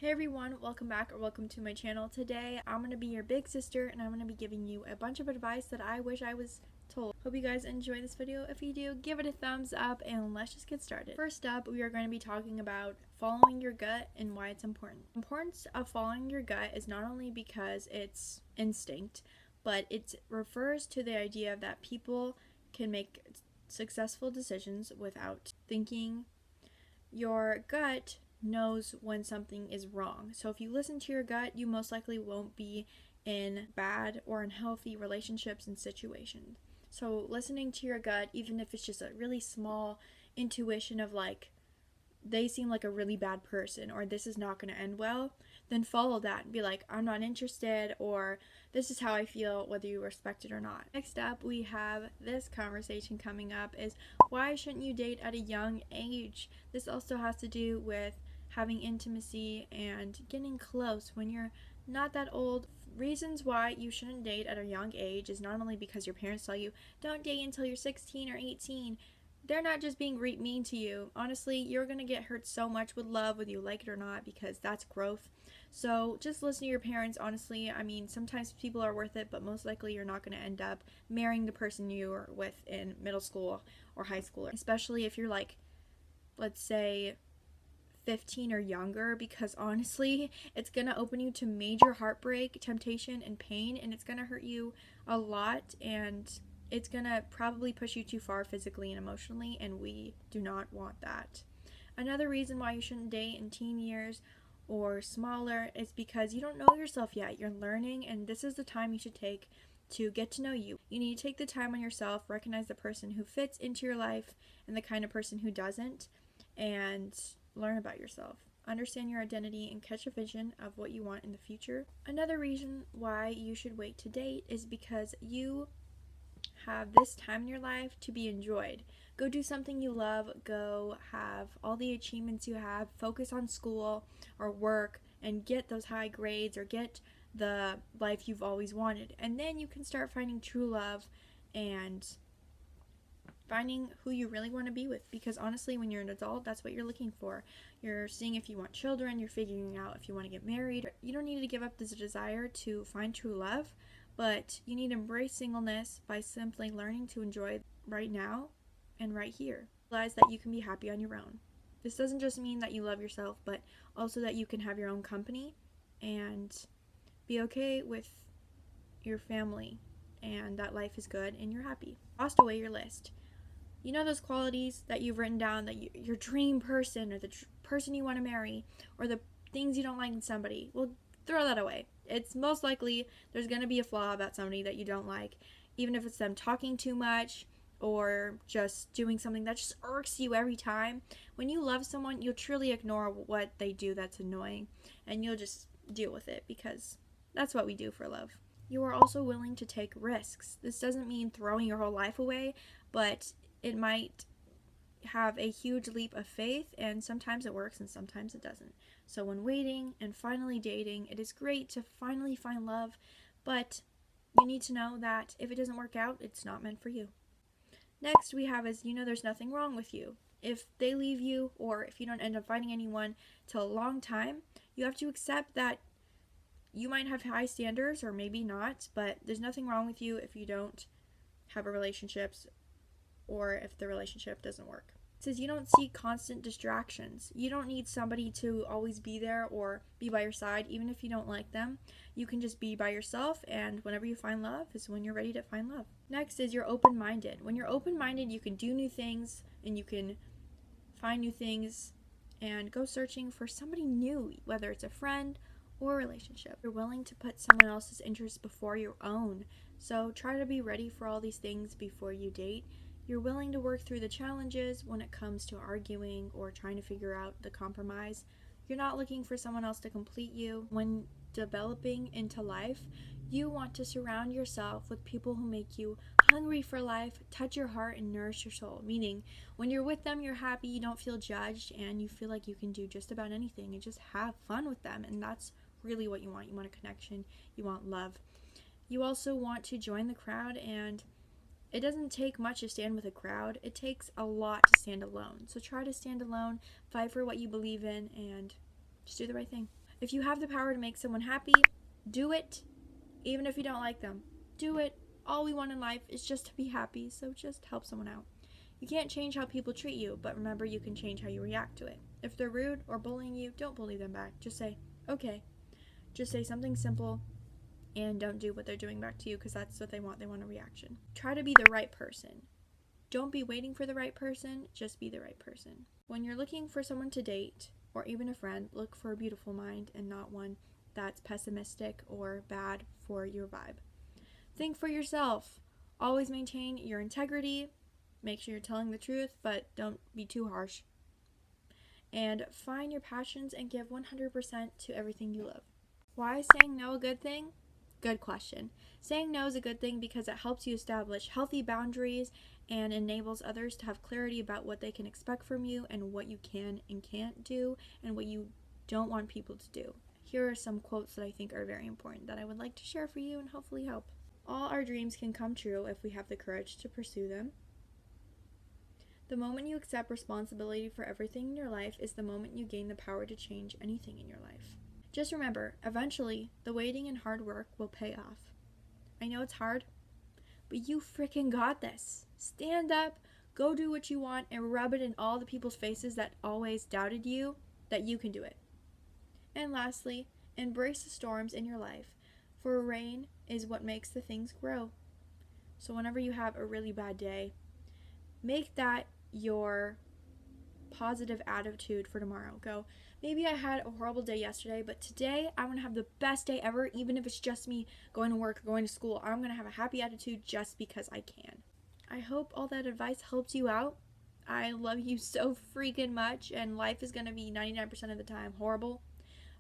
Hey everyone, welcome back or welcome to my channel. Today I'm going to be your big sister and I'm going to be giving you a bunch of advice that I wish I was told. Hope you guys enjoy this video. If you do, give it a thumbs up and let's just get started. First up, we are going to be talking about following your gut and why it's important. The importance of following your gut is not only because it's instinct, but it refers to the idea that people can make successful decisions without thinking. Your gut knows when something is wrong. So if you listen to your gut, you most likely won't be in bad or unhealthy relationships and situations. So listening to your gut, even if it's just a really small intuition of like, they seem like a really bad person or this is not going to end well, then follow that and be like, I'm not interested, or this is how I feel, whether you respect it or not. Next up, we have this conversation coming up is why shouldn't you date at a young age? This also has to do with having intimacy and getting close when you're not that old. Reasons why you shouldn't date at a young age is not only because your parents tell you don't date until you're 16 or 18. They're not just being mean to you. Honestly, you're going to get hurt so much with love, whether you like it or not, because that's growth. So just listen to your parents, honestly. I mean, sometimes people are worth it, but most likely you're not going to end up marrying the person you were with in middle school or high school, especially if you're like, let's say, 15 or younger, because honestly, it's going to open you to major heartbreak, temptation, and pain, and it's going to hurt you a lot, and it's going to probably push you too far physically and emotionally, and we do not want that. Another reason why you shouldn't date in teen years or smaller is because you don't know yourself yet. You're learning, and this is the time you should take to get to know you. You need to take the time on yourself, recognize the person who fits into your life and the kind of person who doesn't, and learn about yourself. Understand your identity and catch a vision of what you want in the future. Another reason why you should wait to date is because you have this time in your life to be enjoyed. Go do something you love, go have all the achievements you have, focus on school or work and get those high grades or get the life you've always wanted. And then you can start finding true love and finding who you really want to be with, because honestly, when you're an adult, that's what you're looking for. You're seeing if you want children, you're figuring out if you want to get married. You don't need to give up this desire to find true love, but you need to embrace singleness by simply learning to enjoy right now and right here. Realize that you can be happy on your own. This doesn't just mean that you love yourself, but also that you can have your own company and be okay with your family and that life is good and you're happy. Toss away your list. You know those qualities that you've written down, that your dream person or the person you want to marry, or the things you don't like in somebody? Well, throw that away. It's most likely there's going to be a flaw about somebody that you don't like, even if it's them talking too much or just doing something that just irks you every time. When you love someone, you'll truly ignore what they do that's annoying, and you'll just deal with it, because that's what we do for love. You are also willing to take risks. This doesn't mean throwing your whole life away, but it might have a huge leap of faith, and sometimes it works and sometimes it doesn't. So when waiting and finally dating, it is great to finally find love, but you need to know that if it doesn't work out, it's not meant for you. Next we have is, there's nothing wrong with you. If they leave you, or if you don't end up finding anyone till a long time, you have to accept that you might have high standards or maybe not, but there's nothing wrong with you if you don't have a relationship or if the relationship doesn't work. It says you don't seek constant distractions. You don't need somebody to always be there or be by your side, even if you don't like them. You can just be by yourself, and whenever you find love is when you're ready to find love. Next is you're open-minded. When you're open-minded, you can do new things and you can find new things and go searching for somebody new, whether it's a friend or a relationship. You're willing to put someone else's interests before your own. So try to be ready for all these things before you date. You're willing to work through the challenges when it comes to arguing or trying to figure out the compromise. You're not looking for someone else to complete you. When developing into life, you want to surround yourself with people who make you hungry for life, touch your heart, and nourish your soul. Meaning, when you're with them, you're happy, you don't feel judged, and you feel like you can do just about anything and just have fun with them. And that's really what you want. You want a connection. You want love. You also want to join the crowd, and it doesn't take much to stand with a crowd. It takes a lot to stand alone. So try to stand alone, fight for what you believe in, and just do the right thing. If you have the power to make someone happy, do it. Even if you don't like them, do it. All we want in life is just to be happy, so just help someone out. You can't change how people treat you, but remember you can change how you react to it. If they're rude or bullying you, don't bully them back. Just say, okay. Just say something simple and don't do what they're doing back to you because that's what they want. They want a reaction. Try to be the right person. Don't be waiting for the right person, just be the right person. When you're looking for someone to date, or even a friend, look for a beautiful mind and not one that's pessimistic or bad for your vibe. Think for yourself. Always maintain your integrity. Make sure you're telling the truth, but don't be too harsh. And find your passions and give 100% to everything you love. Why is saying no a good thing? Good question. Saying no is a good thing because it helps you establish healthy boundaries and enables others to have clarity about what they can expect from you and what you can and can't do and what you don't want people to do. Here are some quotes that I think are very important that I would like to share for you and hopefully help. All our dreams can come true if we have the courage to pursue them. The moment you accept responsibility for everything in your life is the moment you gain the power to change anything in your life. Just remember, eventually, the waiting and hard work will pay off. I know it's hard, but you freaking got this. Stand up, go do what you want, and rub it in all the people's faces that always doubted you that you can do it. And lastly, embrace the storms in your life, for rain is what makes the things grow. So whenever you have a really bad day, make that your positive attitude for tomorrow. Go, maybe I had a horrible day yesterday, but today I'm going to have the best day ever, even if it's just me going to work or going to school. I'm going to have a happy attitude just because I can. I hope all that advice helps you out. I love you so freaking much, and life is going to be 99% of the time horrible,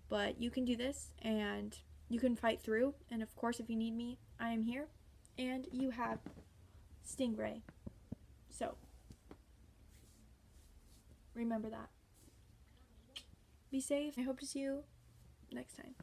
but you can do this, and you can fight through, and of course, if you need me, I am here, and you have Stingray. So, remember that. Be safe. I hope to see you next time.